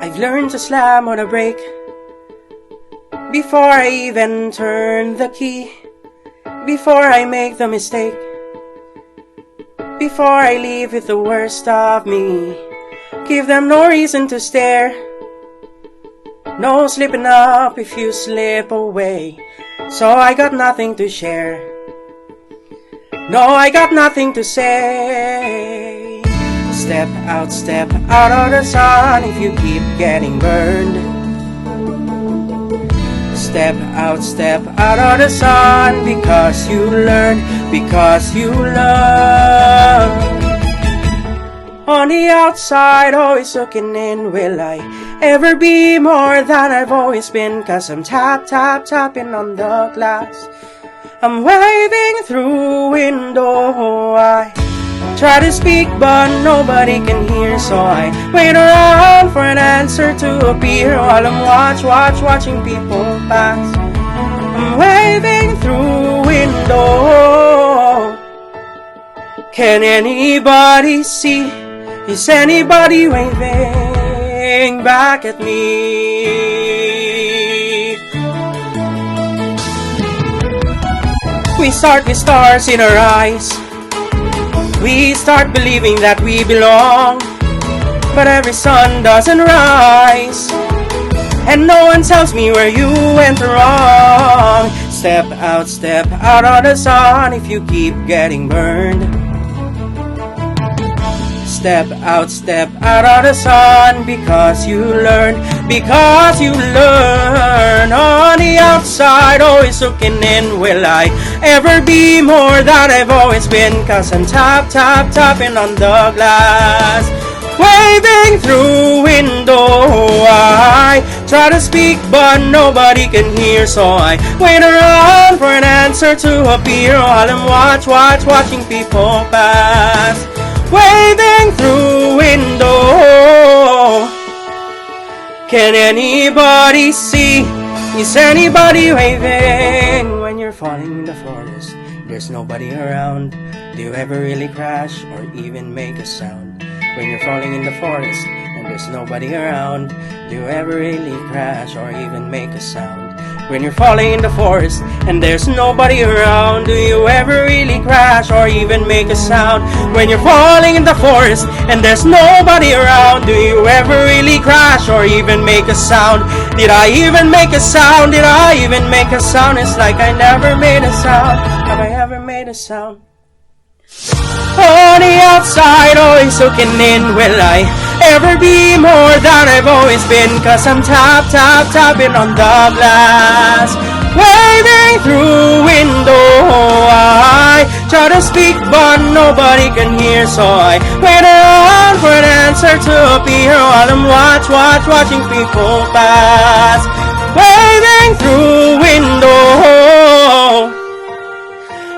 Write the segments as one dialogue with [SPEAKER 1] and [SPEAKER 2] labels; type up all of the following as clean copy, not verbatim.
[SPEAKER 1] I've learned to slam on a brake before I even turn the key, before I make the mistake, before I leave with the worst of me. Give them no reason to stare, no slipping up if you slip away. So I got nothing to share, no, I got nothing to say. Step out of the sun if you keep getting burned. Step out of the sun because you learn, because you learn. On the outside, always looking in, will I ever be more than I've always been? 'Cause I'm tapping on the glass, I'm waving through window. I try to speak but nobody can hear, so I wait around for an answer to appear while I'm watching people pass. I'm waving through window. Can anybody see? Is anybody waving back at me? We start with stars in our eyes, we start believing that we belong, but every sun doesn't rise, and no one tells me where you went wrong. Step out of the sun if you keep getting burned. Step out of the sun because you learn, because you learn. On the outside, always looking in, will I ever be more than I've always been? 'Cause I'm tapping on the glass, waving through window. I try to speak but nobody can hear, so I wait around for an answer to appear while I'm watching people pass. Waving through window. Can anybody see? Is anybody waving? When you're falling in the forest, there's nobody around. Do you ever really crash or even make a sound? When you're falling in the forest and there's nobody around, do you ever really crash or even make a sound? When you're falling in the forest and there's nobody around, do you ever really crash or even make a sound? When you're falling in the forest and there's nobody around, do you ever really crash or even make a sound? Did I even make a sound? Did I even make a sound? It's like I never made a sound. Have I ever made a sound? On the outside, always looking in, will I ever be more than I've always been? 'Cause I'm tapping on the glass, waving through window. I try to speak but nobody can hear, so I wait around for an answer to appear while I'm watching people pass, waving through window.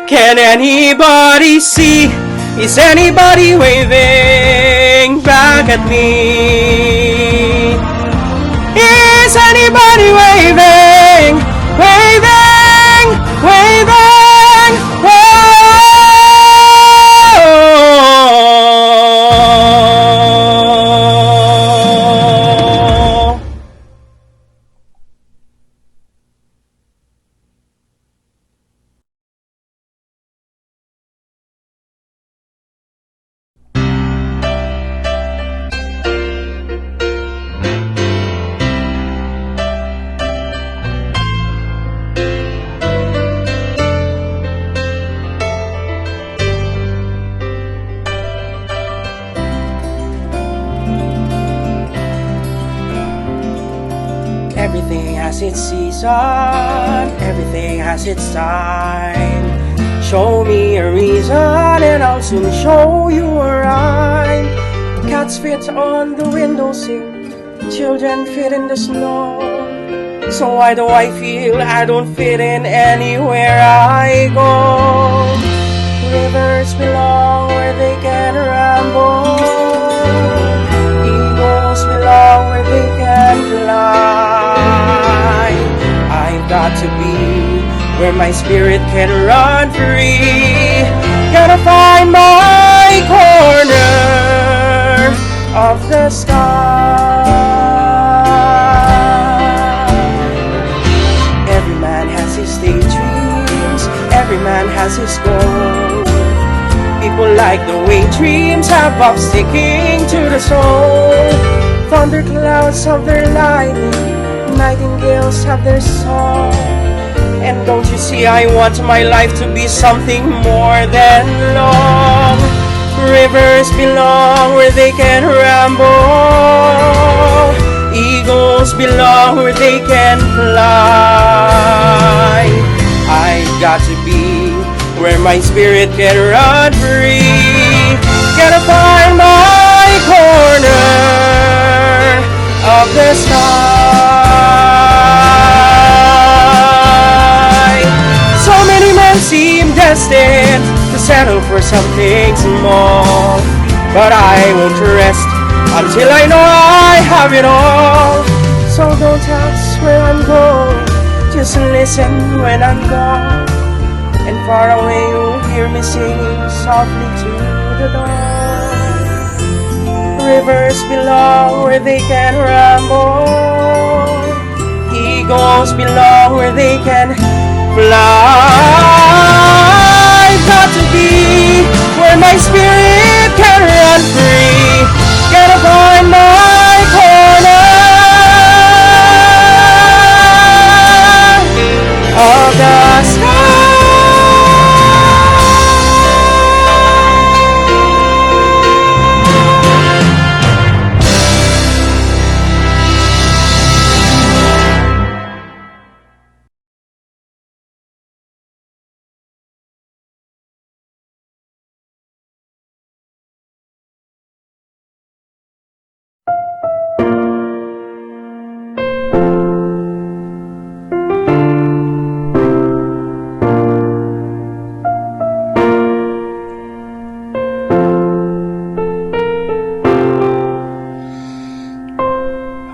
[SPEAKER 1] Can anybody see? Is anybody waving back at me? Is anybody waving? Waving, waving, whoa. Everything has its season, everything has its time. Show me a reason and I'll soon show you a rhyme. Cats fit on the windowsill, children fit in the snow. So why do I feel I don't fit in anywhere I go? Rivers belong where they can ramble, eagles belong where they can fly. I've got to be where my spirit can run free. Gotta find my. my corner of the sky. 'Cause I'm tapping on the glass, waving through window. I try to speak but nobody can hear, so I wait around for an answer to appear while I'm watching people pass, waving through window. Can anybody see? Is anybody waving? Waving, waving, whoa. chances go. People like the way dreams have of sticking to the soul. Thunderclouds have their lightning, nightingales have their song. And don't you see, I want my life to be something more than long. Rivers belong where they can ramble. Eagles belong where they can fly. I got to be where my spirit can run free. Gotta find my corner of the sky. So many men seem destined to settle for something small, but I won't rest until I know I have it all. So don't ask where I'm going, just listen when I'm gone. And far away you'll hear me singing softly to the dawn. Rivers belong where they can ramble. Eagles belong where they can fly. I've got to be where my spirit can run free. Gotta find my corner of the sky.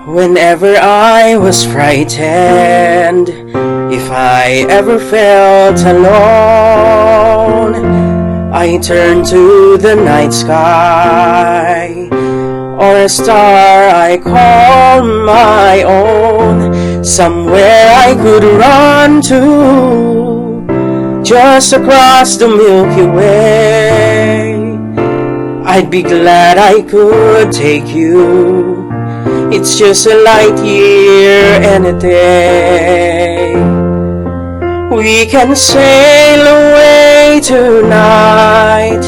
[SPEAKER 1] Whenever I was frightened, if I ever felt alone, I turned to the night sky, or a star I call my own, somewhere I could run to, just across the Milky Way. I'd be glad I could take you. It's just a light year and a day. We can sail away tonight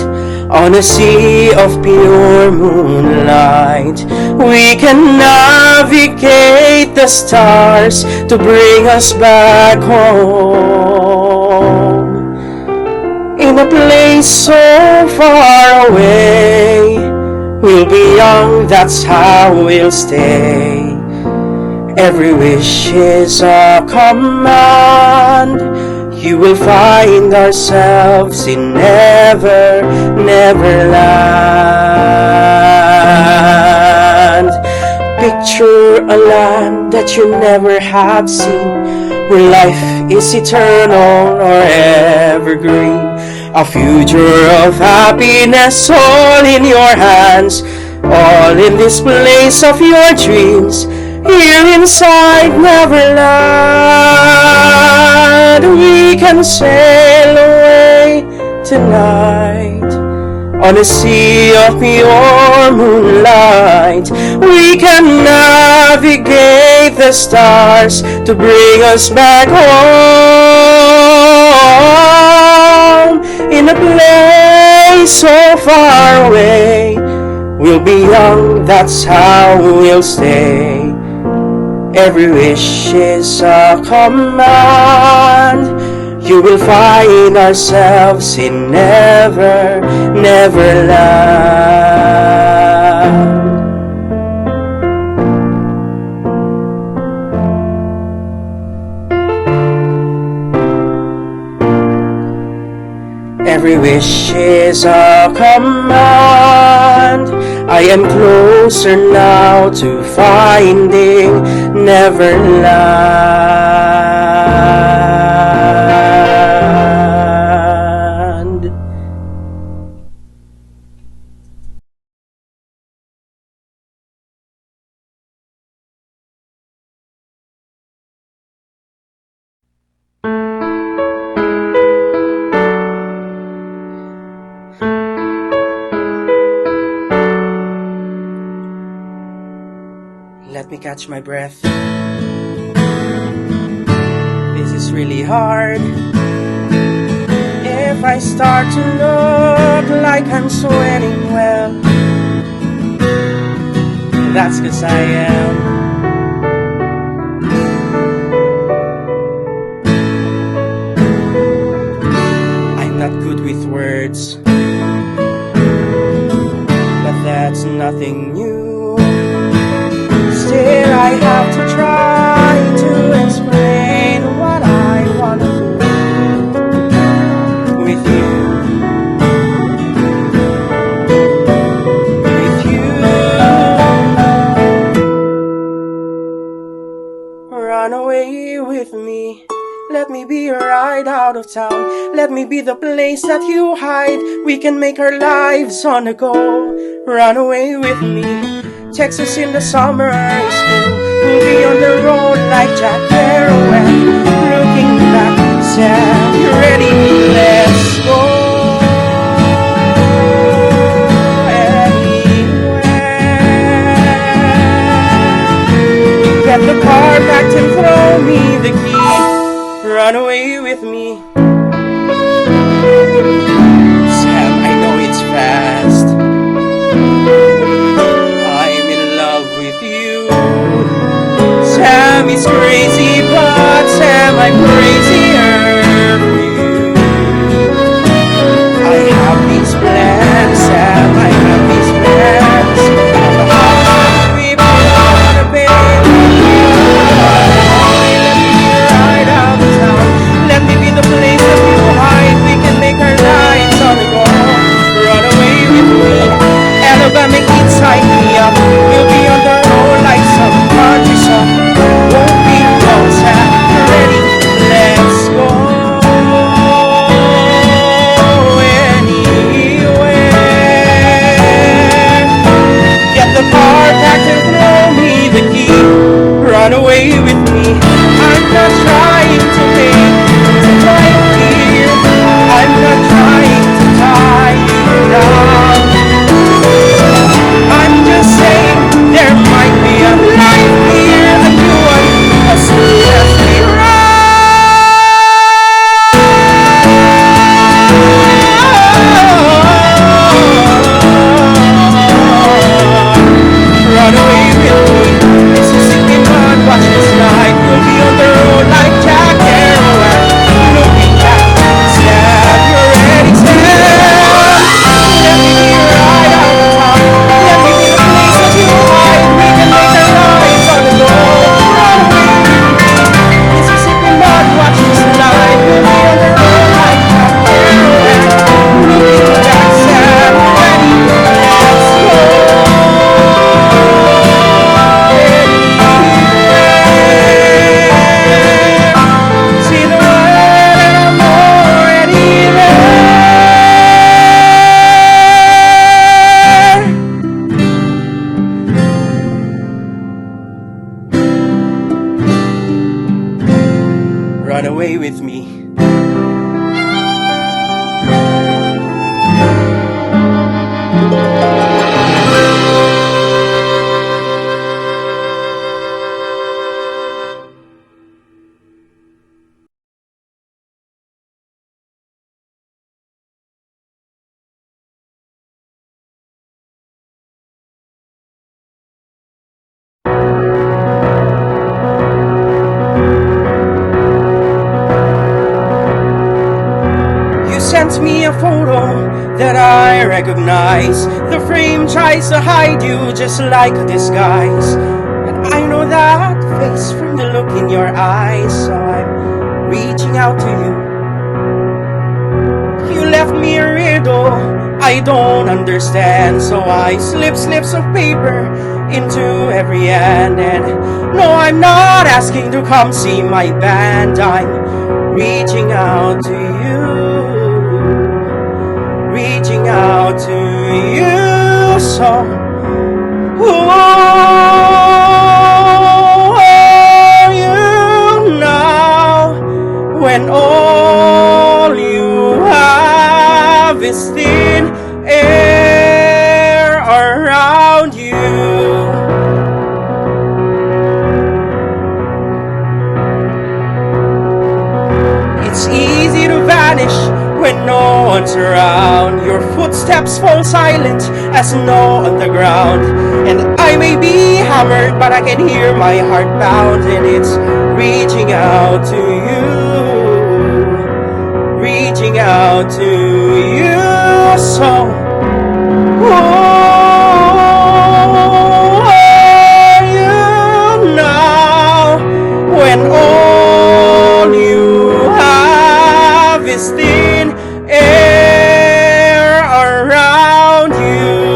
[SPEAKER 1] on a sea of pure moonlight. We can navigate the stars to bring us back home. In a place so far away, we'll be young, that's how we'll stay. Every wish is a command. You will find ourselves in Never, Neverland. Picture a land that you never have seen, where life is eternal or evergreen. A future of happiness all in your hands, all in this place of your dreams, here inside Neverland. We can sail away tonight on a sea of pure moonlight. We can navigate the stars to bring us back home. In a place so far away, we'll be young, that's how we'll stay. Every wish is a command. You will find ourselves in Never, Neverland. Every wish is a command. I am closer now to finding Neverland. Let me catch my breath. This is really hard. If I start to look like I'm sweating, well, that's 'cause I am. I'm not good with words, but that's nothing new. Still I have to try to explain what I want to do with you. With you. Run away with me. Let me be your ride out of town. Let me be the place that you hide. We can make our lives on the go. Run away with me. Texas in the summer is cool. We'll be on the road like Jack Kerouac. Looking back, Sam, you ready? Let's go anywhere. Get the car back and throw me the key. Run away with me. Sam, I know it's fast. I'm in love with you. Sam is crazy, but Sam, I'm crazier for you. I have these plans, Sam, I have these plans. We wanna be with you. Let me be right out of town. Let me be the place that you hide. We can make our lives on the go. Run away with me. Alabama heat side me up. We'll be on the road like some country song. Won't be long, Sam. You're ready? Let's go anywhere. Get the car packed and throw me the key. Run away with me. I'm not trying to make it right here. I'm not trying to tie you down. I'm just saying there might be a life here, a new one, as soon as we run away with me. Mississippi man, watch this night. We'll be on the road like Jack Kerouac. Looking back, Sam, you're ready, Sam. Let me be right out of town. Let me be the place that you hide. We can make our lives on the go. Run away with me. Mississippi man, watch this night. We'll be on the road like Jack Kerouac. Looking back, Sam, ready? Let's go. See the world and I'm already there. Run away with me. Sent me a photo that I recognize. The frame tries to hide you just like a disguise. And I know that face from the look in your eyes, so I'm reaching out to you. You left me a riddle I don't understand, so I slip slips of paper into every hand. And no, I'm not asking to come see my band. I'm reaching out to you. Reaching out to you, so who are you now when all you have is thin air around you? crowds around. Your footsteps fall silent as snow on the ground. And I may be hammered, but I can hear my heart pound, and it's reaching out to you, reaching out to you. So who are you now, when all you have is thin air around you,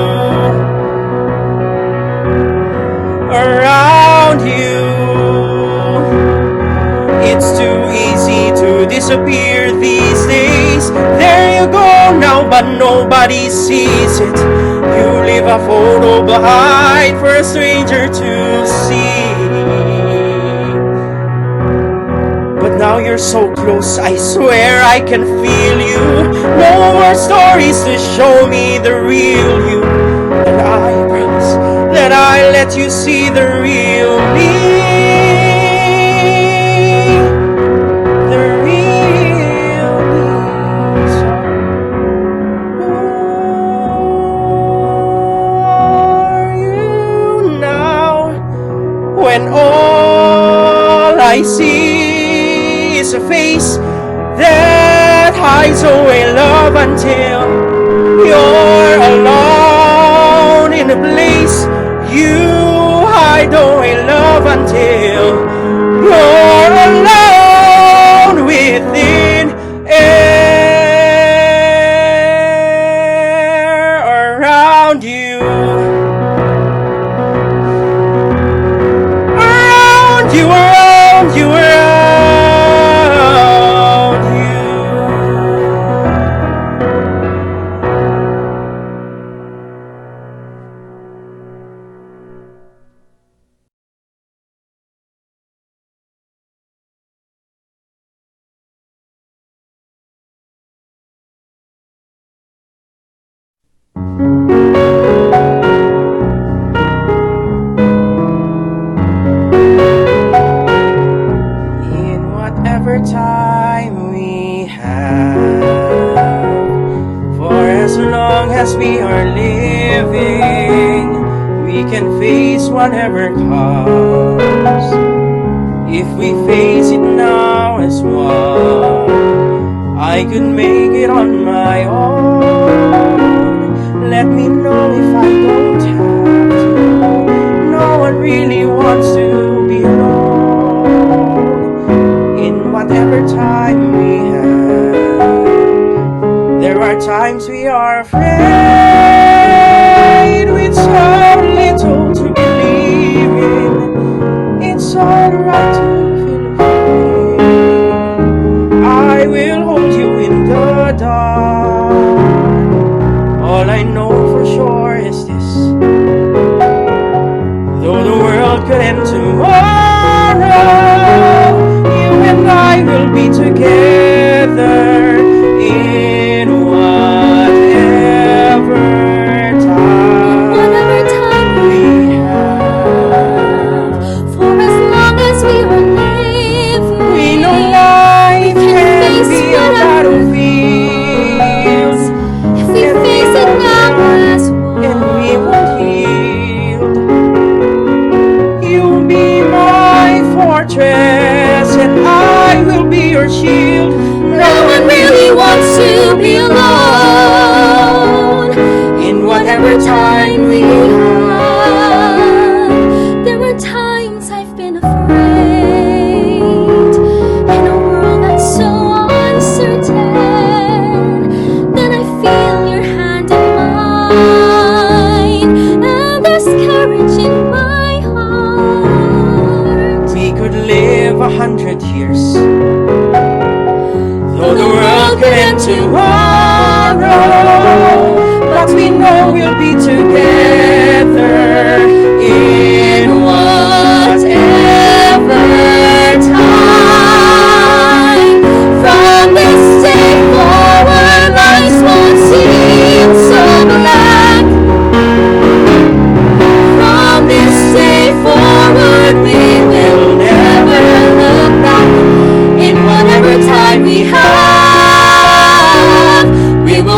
[SPEAKER 1] around you? It's too easy to disappear these days. There you go now, but nobody sees it. You leave a photo behind for a stranger to see. But now you're so close, I swear I can feel you. No more stories to show me the real you. And I promise that I let you see the real me. When all I see is a face that hides away love until you're alone in a place. You hide away love until you're alone within air around you. You around, you around, you. Time we have, for as long as we are living, we can face whatever comes. If we face it now as one, I could make it on my own. Let me know if I don't have to. No one really wants to be alone. Whatever time we have, there are times we are afraid, with so little to believe in. It's alright to feel afraid. I will hold you in the dark. All I know for sure is this: though the world could end tomorrow, I will be together in whatever time we have.
[SPEAKER 2] For as long as we are living,
[SPEAKER 1] we know life can be a battlefield.
[SPEAKER 2] If we face it now as one,
[SPEAKER 1] and we won't yield. You'll be my fortress, and I will be your shield.
[SPEAKER 2] No one really wants to be alone
[SPEAKER 1] In whatever time we have.
[SPEAKER 2] There were times I've been afraid in a world that's so uncertain. Then I feel your hand in mine, and there's courage in my heart.
[SPEAKER 1] We could live 100 years, though the world could end tomorrow, but we know we'll be together in whatever time.
[SPEAKER 2] From this day forward, life won't seem so black. From this day forward, we will never look back. In whatever time we have, we will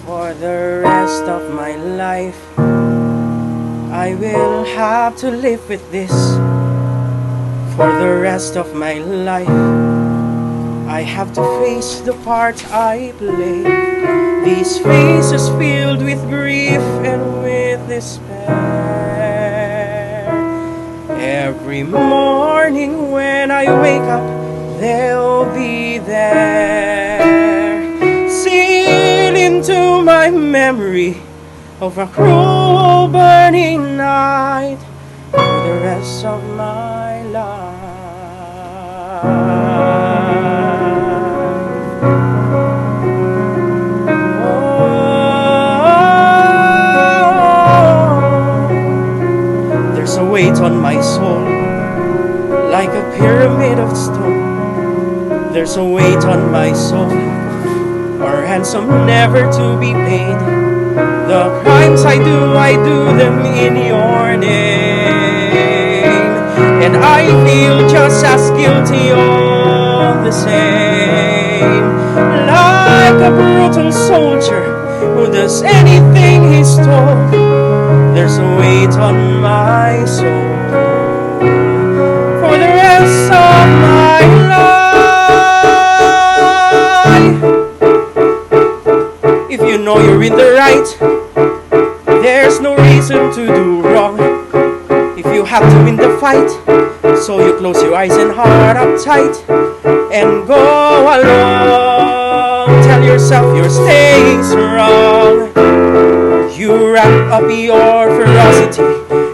[SPEAKER 1] For the rest of my life, I will have to live with this. For the rest of my life, I have to face the part I play. These faces filled with grief and with despair. Every morning when I wake up, they'll be there. Seal into my memory of a cruel burning night for the rest of my life. There's a weight on my soul, like a pyramid of stone. There's a weight on my soul, or ransom never to be paid. The crimes I do them in your name. And I feel just as guilty all the same. Like a brutal soldier who does anything he's told. There's a weight on my soul for the rest of my life. If you know you're in the right, there's no reason to do wrong. If you have to win the fight, so you close your eyes and heart up tight and go along. Tell yourself you're staying strong. You wrap up your ferocity,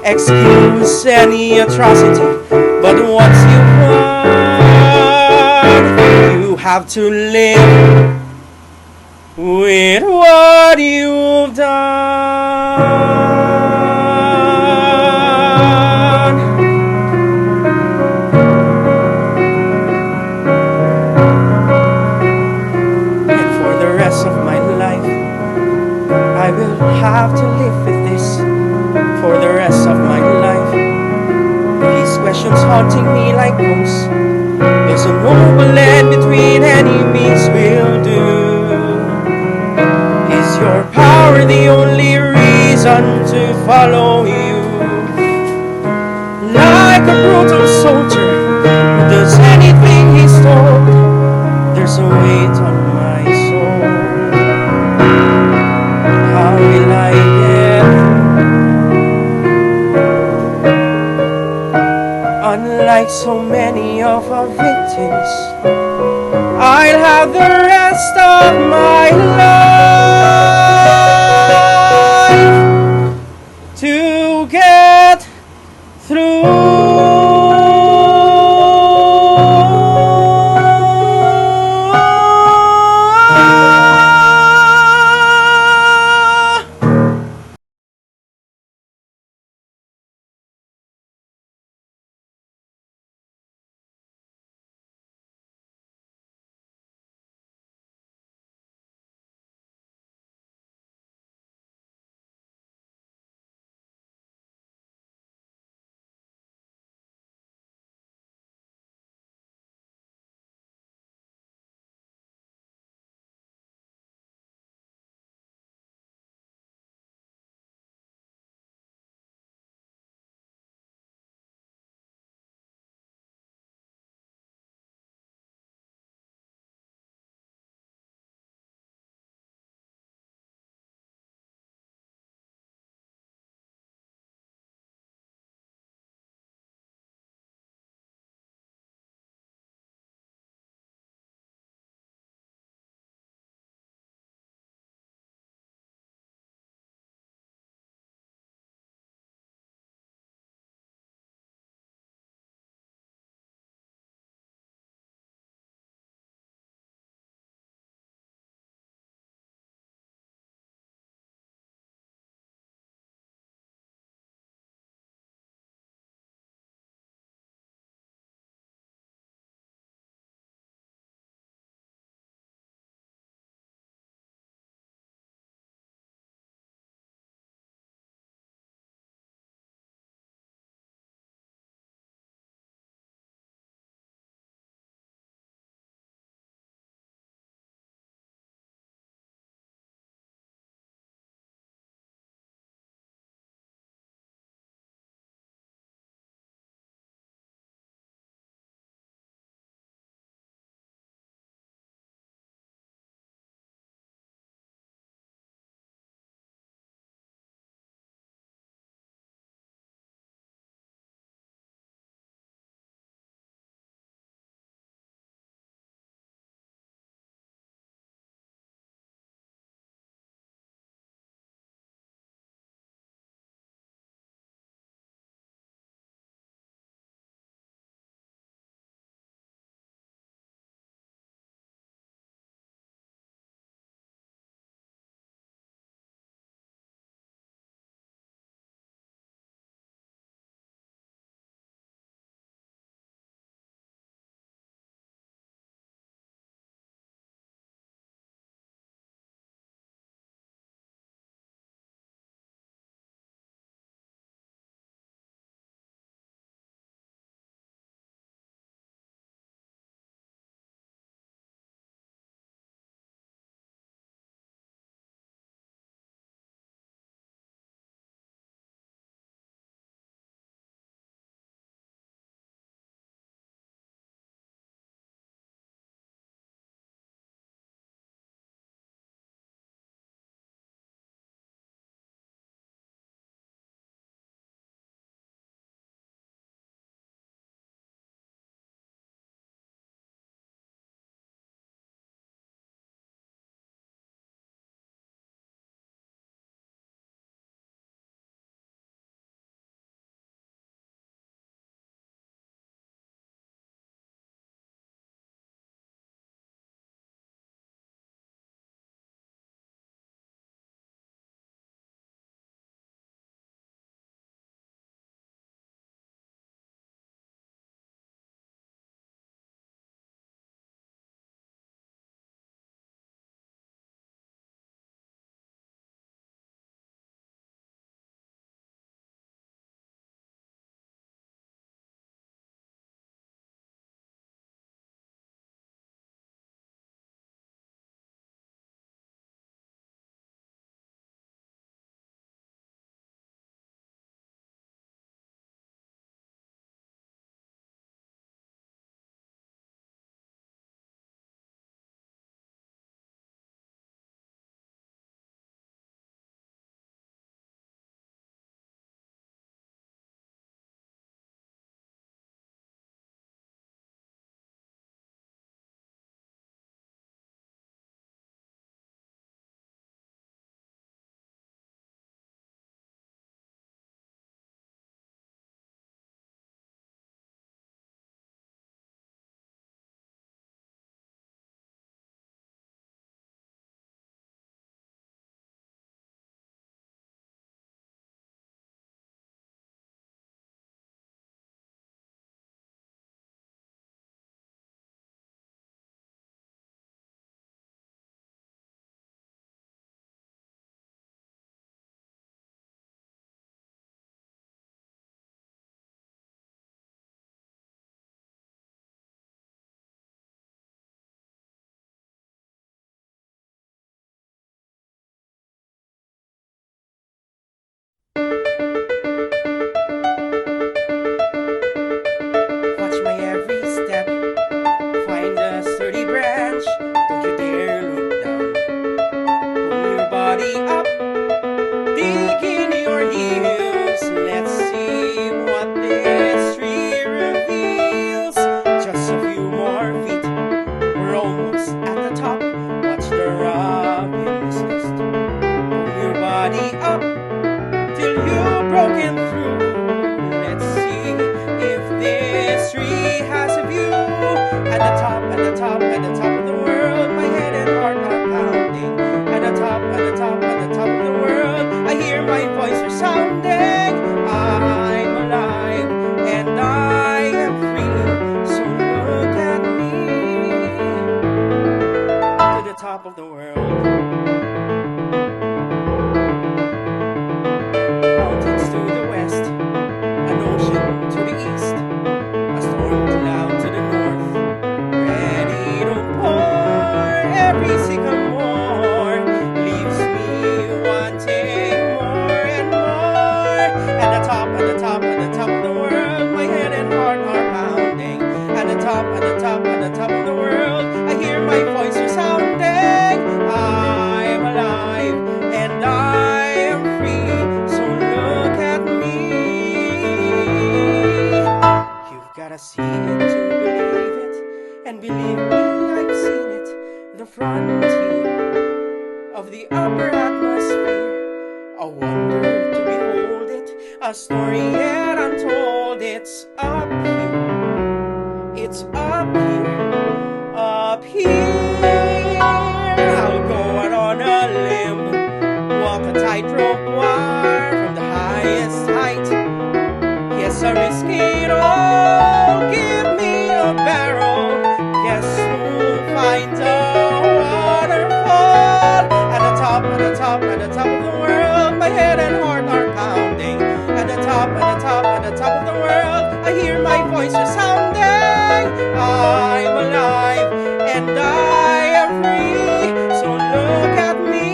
[SPEAKER 1] excuse any atrocity. But once you've won, you have to live with what you've done. And for the rest of my life, I will have to live with this. For the rest of my life, these questions haunting me like ghosts. There's a noble land between enemies will do. Is your power the only reason to follow you? Like a brutal soldier who does anything he's told. There's a weight on my soul. How will I get through? Unlike so many of our victims, I'll have the rest of my life to get through. body up, dig in your heels. Let's see what this tree reveals. Just a few more feet, we're almost at the top. Watch the robin's nest. Pull your body up till you've broken through. Let's see if this tree has a view. At the top, at the top, at the top of the world, my head and heart are pounding. At the top, at the top, at the top of the world, I hear my voice resounding. I'm alive and I am free, so look at me. To the top of the world. Mountains to the west, an ocean to the east, a storm cloud to the north, ready to pour. Every sycamore leaves me wanting more and more. At the top, at the top, at the top of the world, my head and heart are pounding. At the top, at the top, at the top of the world, I hear my voice resounding. I'm alive and I am free, so look at me. You've gotta see it to believe it, and believe me, I've seen it. The frontier of the upper atmosphere, a wonder to behold it, a story yet untold. It's up here, it's up here, up here. I'll go out on a limb, walk a tightrope wire from the highest height. Yes, I risk it all. Give me a barrel. Guess who'll find a waterfall? At the top, at the top, at the top of the world, my head and heart are pounding. At the top, at the top, at the top of the world, I hear my voice resounding. I'm alive and I am free, so look at me.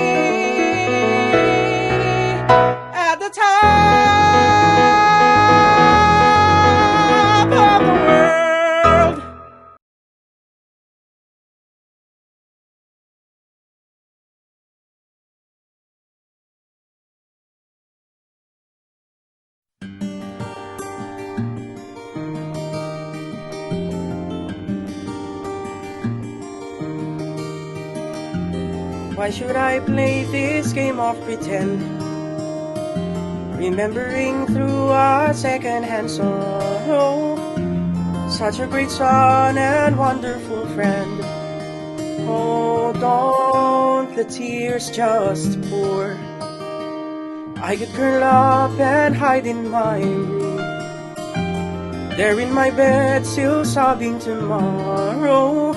[SPEAKER 1] At the top of the world. Why should I play this game of pretend? Remembering through a second-hand sorrow, such a great son and wonderful friend. Oh, don't the tears just pour? I could curl up and hide in my room, there in my bed, still sobbing tomorrow.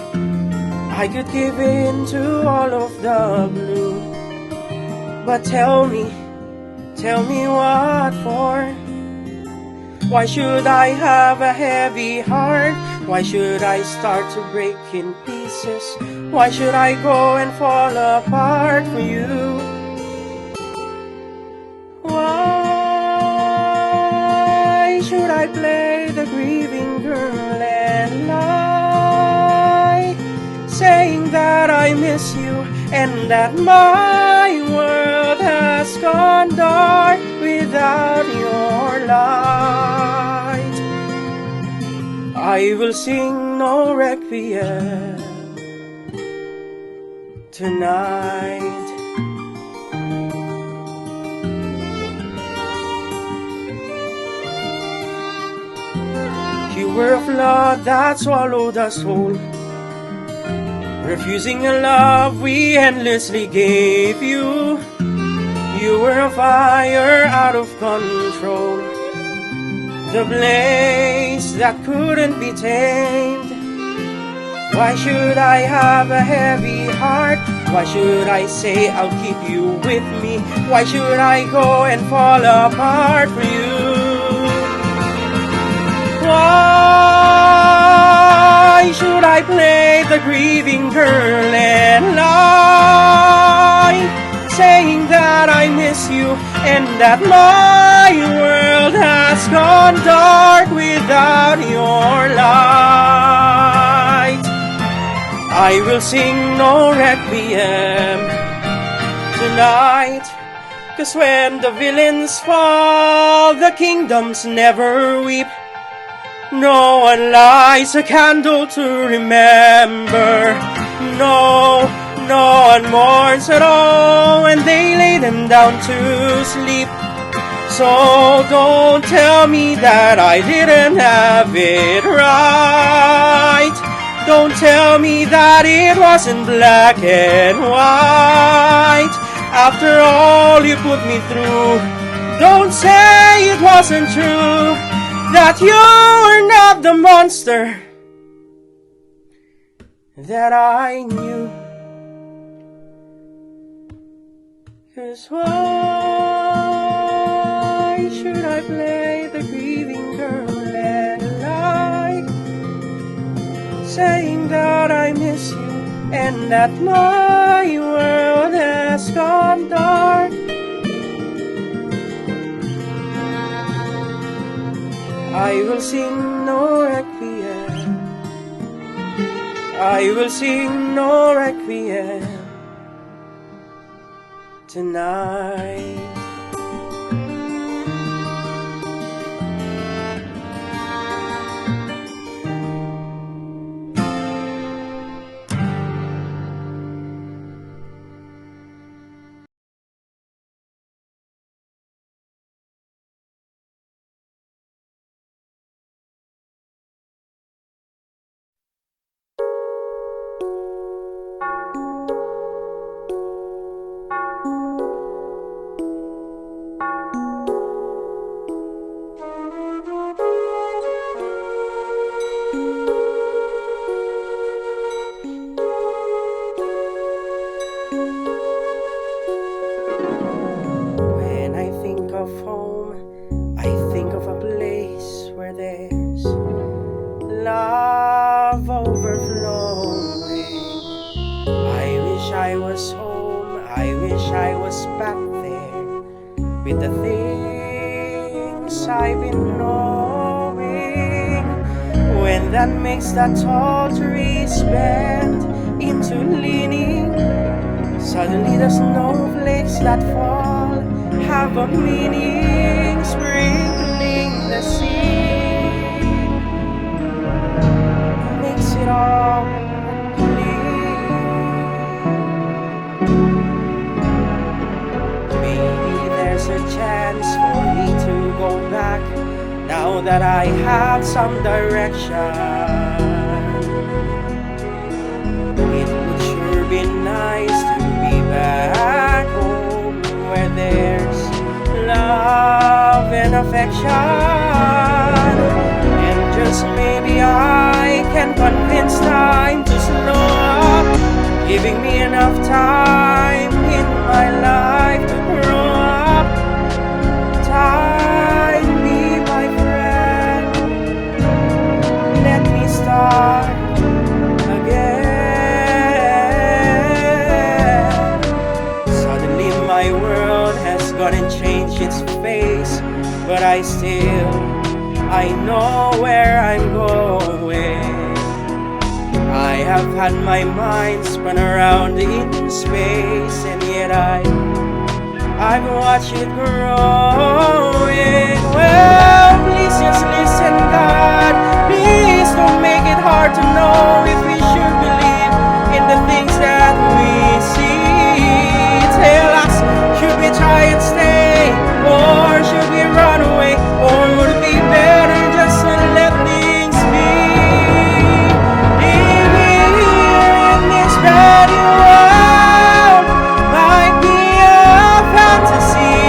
[SPEAKER 1] I could give in to all of the blue, but tell me what for? Why should I have a heavy heart? Why should I start to break in pieces? Why should I go and fall apart for you? Why should I play the grieving girl and lie, saying that I miss you and that my world has gone dark without your light? I will sing no requiem tonight. You were a flood that swallowed us whole, refusing a love we endlessly gave you. You were a fire out of control, the blaze that couldn't be tamed. Why should I have a heavy heart? Why should I say I'll keep you with me? Why should I go and fall apart for you? Why should I play the grieving girl and lie, saying that I miss you and that my world has gone dark without your light? I will sing no requiem tonight. 'Cause when the villains fall, the kingdoms never weep. No one lights a candle to remember. No one mourns at all when they lay them down to sleep. So don't tell me that I didn't have it right. Don't tell me that it wasn't black and white. After all you put me through, don't say it wasn't true, that you're not the monster that I knew. 'Cause why should I play the grieving girl and lie, saying that I miss you and that my world has gone dark? I will sing no requiem, I will sing no requiem tonight. Love overflowing. I wish I was home, I wish I was back there with the things I've been knowing. When that makes that tall trees bend into leaning, suddenly the snowflakes that fall have a meaning, sprinkling the sea. It all maybe there's a chance for me to go back now that I have some direction. It would sure be nice to be back home where there's love and affection. Just maybe I can convince time to slow up, giving me enough time in my life to grow up. Time, be my friend, let me start again. Suddenly my world has gone and changed its face, but I know where I'm going. I have had my mind spun around in space, and yet I've watched it growing. Well, please just listen, God. Please don't make it hard to know if we should believe in the things that we see. Tell us, should we try and stay, or should we run away, or would it be better just to let things be? Living here in this bad world might be a fantasy,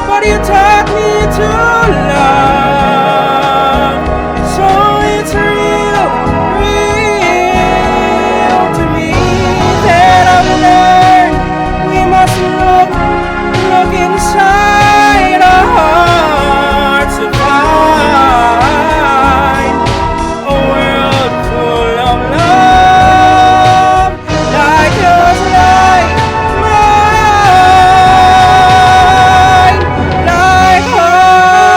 [SPEAKER 1] but you taught me to love, so it's real to me that I've learned we must look inside our hearts to find a world full of love, like yours, like mine, like ours.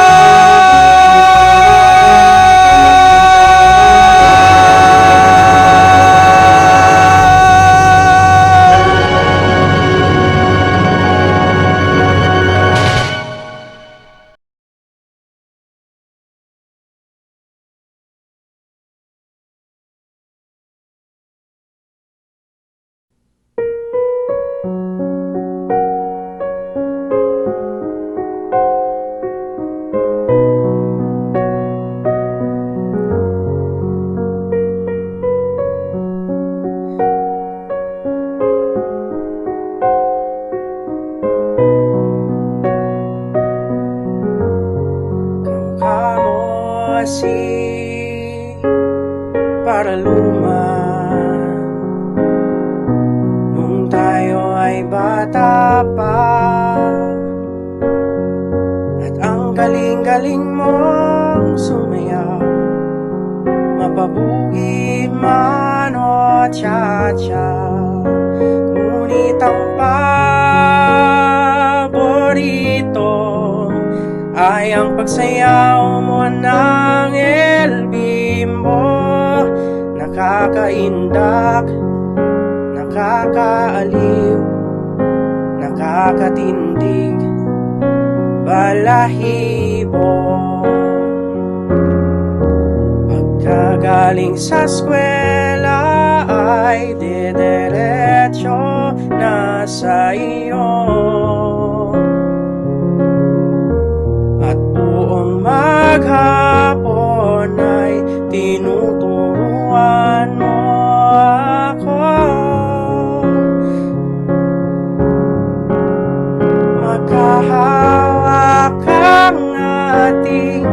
[SPEAKER 1] ay bata pa, at ang galing-galing mong sumayaw, mapabugid man o cha-cha. Ngunit ang paborito ay ang pagsayaw mo ng El Bimbo. Nakakaindak, nakakaaliw, nakakatindig, balahibo. Pagkagaling sa eskwela ay didiretso na sa iyo, at buong maghapon ay tinuturuan mo ako. Magkahawak ang ating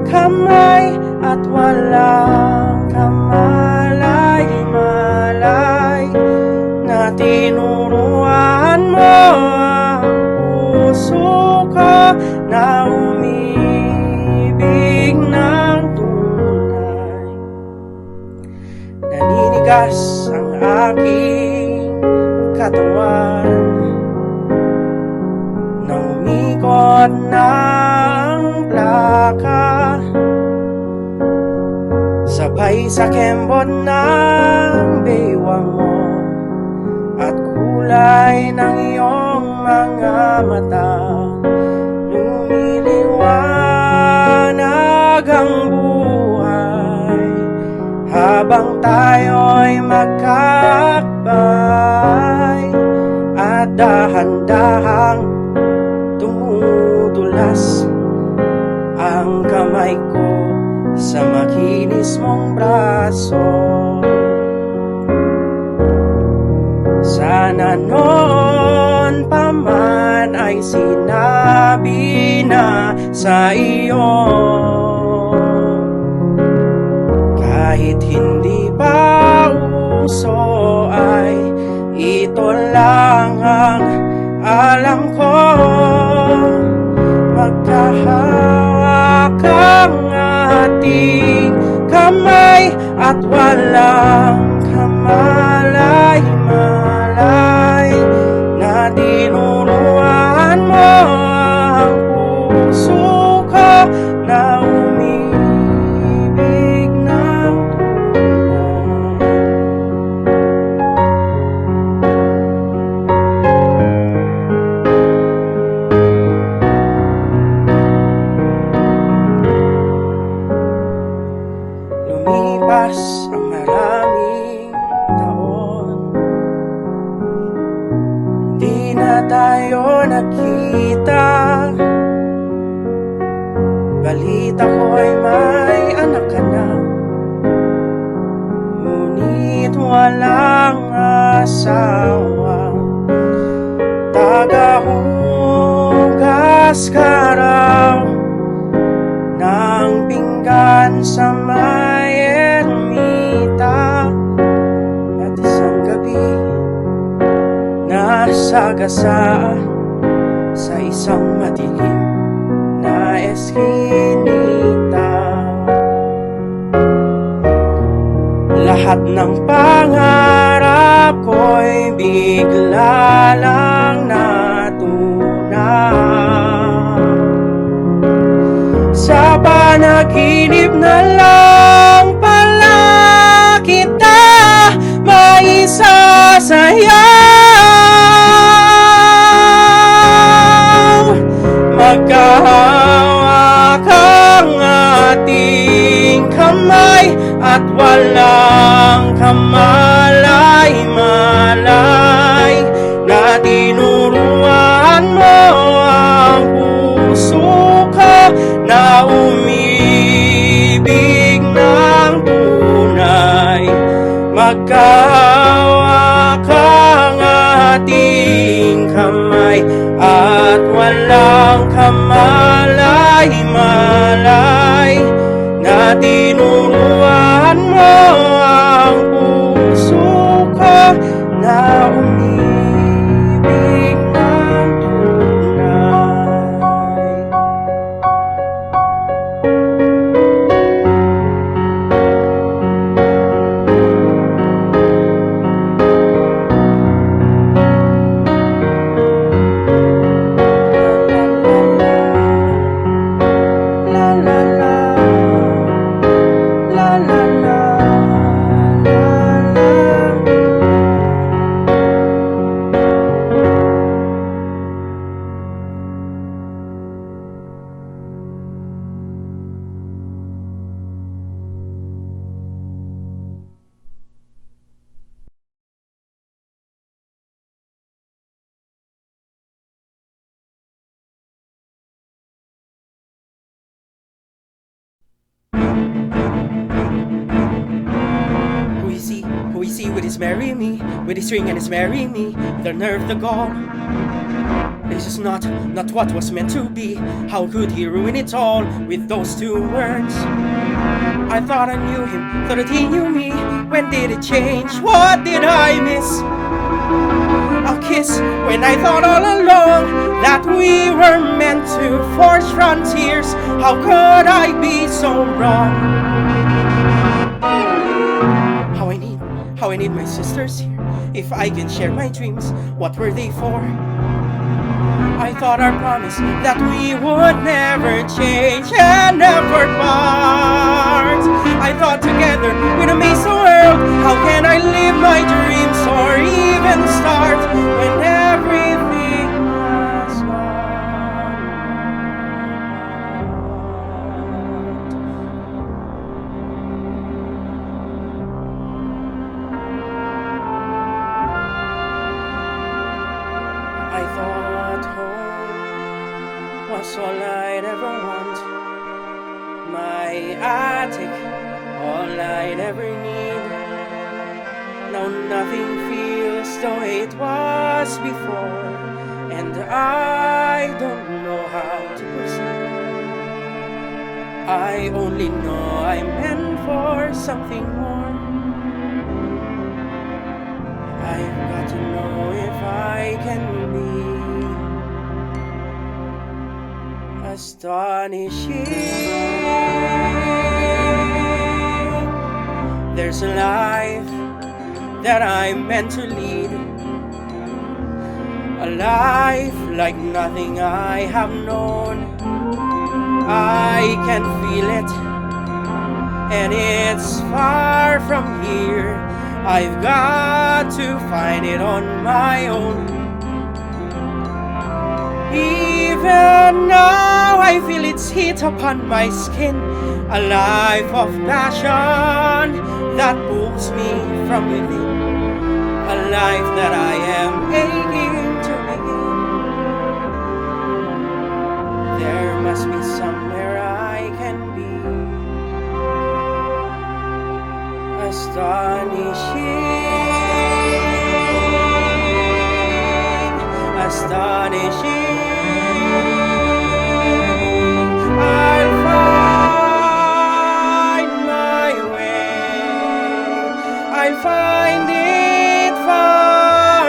[SPEAKER 1] kamay at walang kamalay-malay, na tinuruan mo ang puso ko na umibig ng tunay. Naninigas ang aking katawan na umikot ng plaka, sabay sa kembot ng baywang mo at kulay ng iyong mga mata. Lumiliwanag ang buhay habang tayo'y magkakbay, at dahan-dahang tumutulas ang kamay ko sa makinis mong braso. Sana noon pa man ay sinabi na sa iyo, kahit hindi pa uso ay ito lang ang alam ko. Magkahawak ang ating kamay at walang kamalay-malay, na tinuruan mo ang puso ko na umibig ng tunay. Lumipas ang maraming taon, di na tayo nakita. Balita ko'y may anak ka na, ngunit walang asawa. Tagahugas ka raw ng pinggan sa may ermita, at isang gabi nasagasa sa isang madilim na eskinita. Lahat ng pangarap ko'y bigla lang natunaw. Sa panaginip na lang pala kita maisasayaw. Magkahawak ang ating kamay at walang kamalay-malay, na tinuruan mo ang puso ko na umibig ng tunay. Magkahawak ang ating kamay at walang kamalay-malay, na tinuruan mo ang puso ko na umibig his marry me, with his ring and his marry me, the nerve, the gall. This is not what was meant to be. How could he ruin it all with those two words? I thought I knew him, thought that he knew me. When did it change? What did I miss? A kiss when I thought all along that we were meant to forge frontiers. How could I be so wrong? How I need my sisters here. If I can share my dreams, what were they for? I thought our promise that we would never change and never part. I thought together we'd amaze the world. How can I live my dreams or even start when everything has gone? I thought home was all I'd ever want. My attic, all I'd ever need. Now nothing feels the way it was before, and I don't know how to proceed. I only know I'm meant for something more. I've got to know if I can be astonishing. There's a life that I'm meant to lead, a life like nothing I have known. I can feel it, and it's far from here. I've got to find it on my own. Even now I feel its heat upon my skin, a life of passion that moves me from within, a life that I am aching to begin. There must be somewhere I can be astonishing. I'll find my way. I'll find it far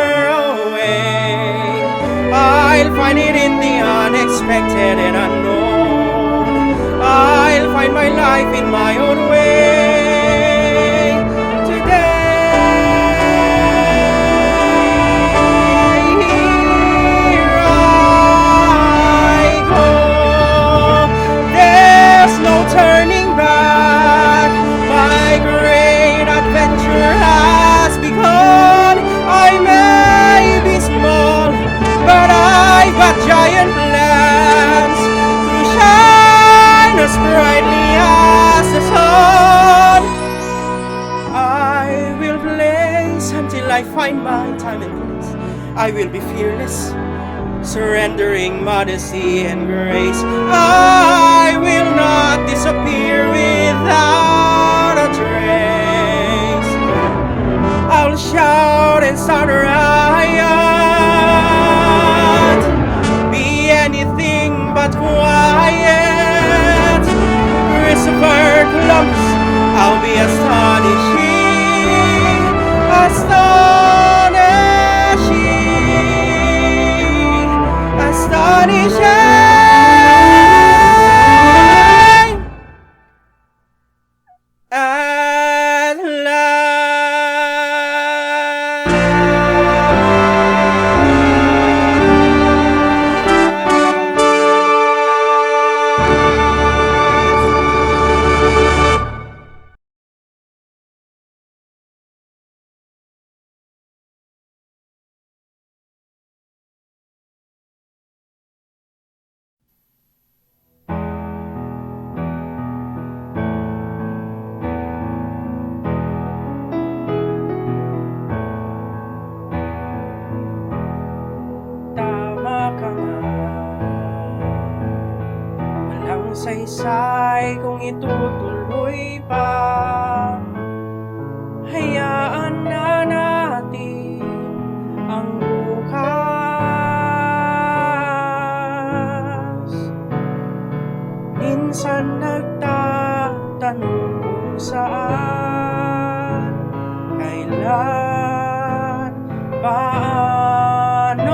[SPEAKER 1] away. I'll find it in the unexpected and unknown. I'll find my life in my own way. Turning back, my great adventure has begun. I may be small, but I've got giant plans to shine as brightly as the sun. I will blaze until I find my time and place. I will be fearless, surrendering modesty and grace. I will not disappear without a trace. I'll shout and start a riot, be anything but quiet. Christopher Columbus, I'll be astonishing, astonishing. At saysay kung itutuloy pa. Hayaan na saan, kailan, paanong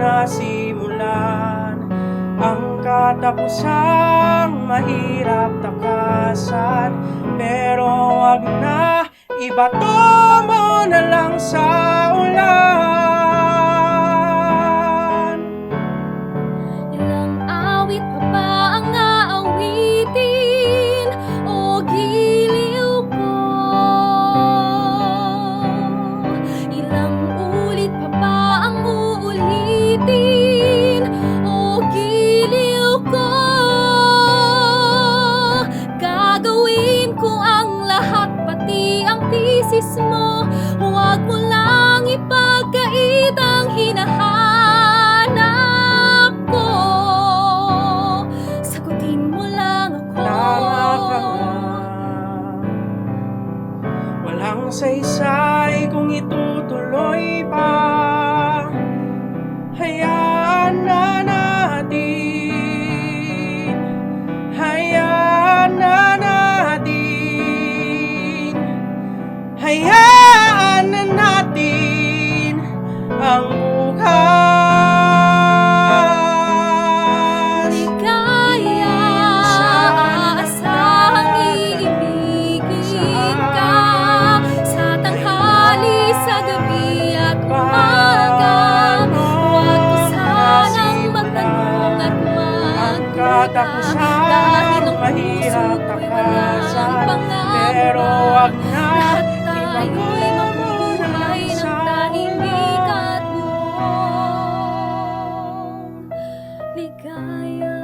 [SPEAKER 1] nasimulan ang katapusang mahirap takasan. Pero wag na, ibato mo na lang sa ulan.
[SPEAKER 2] Ilang awit pa ba ang aawitin o giliw ko? Ilang ulit pa ba ang uulitin o giliw ko? Gagawin ko ang lahat, pati ang thesis mo. Huwag mo lang ipagkait ang hinahanap ko. Sagutin mo lang ako.
[SPEAKER 1] Tama ka nga, walang saysay kung itutuloy pa. Hayaan na natin, hayaan na natin, hayaan na natin ang bukas.
[SPEAKER 2] Ligaya, aasahang iibigin ka sa tanghali, sa gabi at umaga. Huwag ko sanang magtanong at magduda, dahil ang puso ko'y walang pangamba.
[SPEAKER 1] Pero wag na,
[SPEAKER 2] Lahat tayo'y mabuhay ng tahimik at buong ligaya.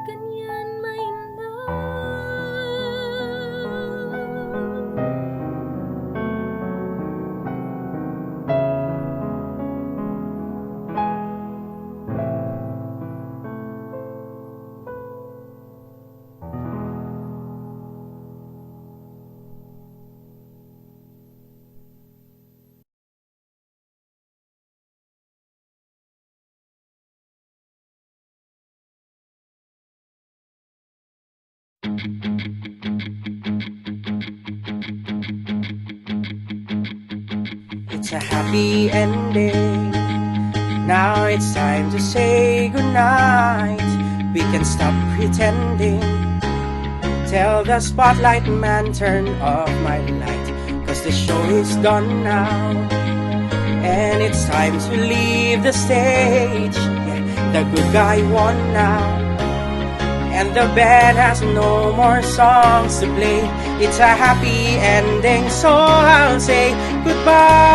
[SPEAKER 2] Ganyan mainam.
[SPEAKER 1] It's a happy ending. Now it's time to say goodnight. We can stop pretending. Tell the spotlight man, turn off my light, 'cause the show is done now. And it's time to leave the stage. Yeah, the good guy won now. And the band has no more songs to play. It's a happy ending, so I'll say goodbye.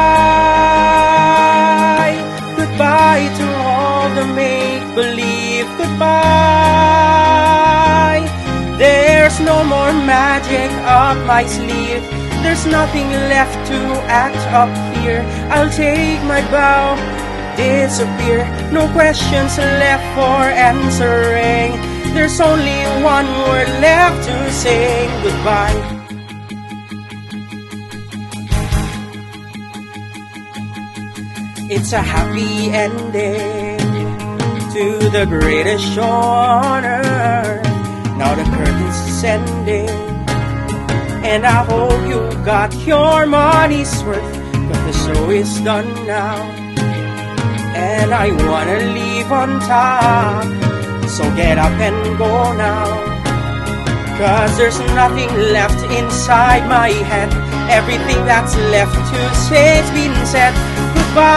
[SPEAKER 1] Goodbye to all the make-believe. Goodbye. There's no more magic up my sleeve. There's nothing left to act up here. I'll take my bow, disappear. No questions left for answering. There's only one word left to say goodbye. It's a happy ending to the greatest show on earth. Now the curtain's descending, and I hope you got your money's worth, 'cause the show is done now. And I wanna leave on top, so get up and go now. 'Cause there's nothing left inside my head. Everything that's left to say's been said. Goodbye.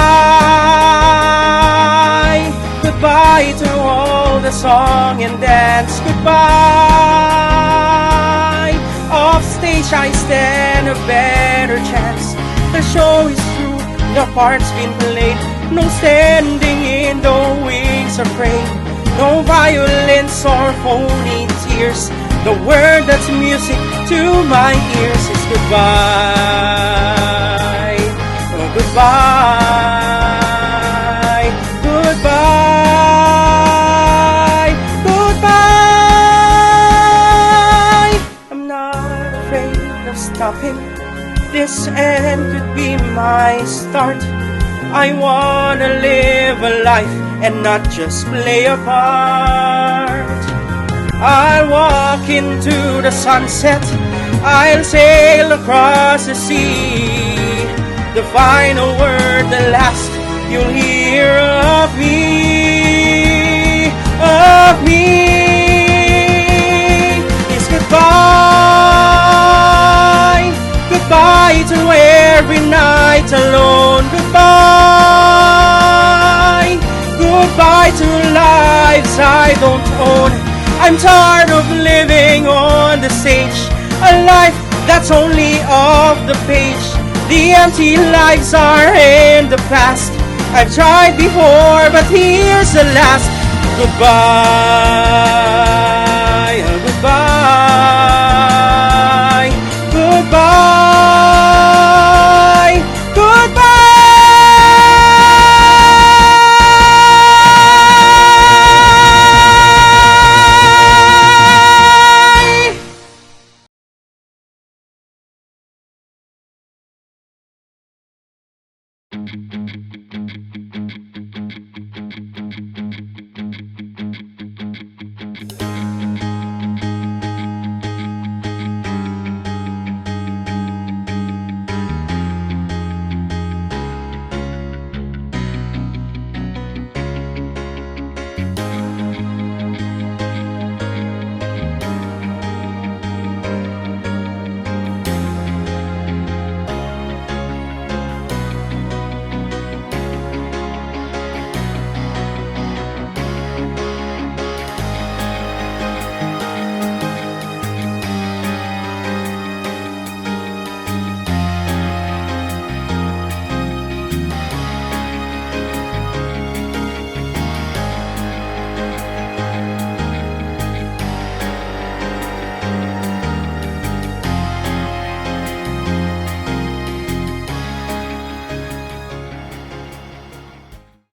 [SPEAKER 1] Goodbye to all the song and dance. Goodbye. Off stage I stand a better chance. The show is through, the part's been played. No standing in the wings of rain. No violence or phony tears. The word that's music to my ears is goodbye. Oh, goodbye. Goodbye. Goodbye. I'm not afraid of stopping. This end could be my start. I wanna live a life and not just play a part. I'll walk into the sunset, I'll sail across the sea. The final word, the last you'll hear of me, is goodbye. Goodbye to every night alone. Goodbye. Goodbye to lives I don't own. I'm tired of living on the stage, a life that's only off the page. The empty lives are in the past. I've tried before, but here's the last. Goodbye.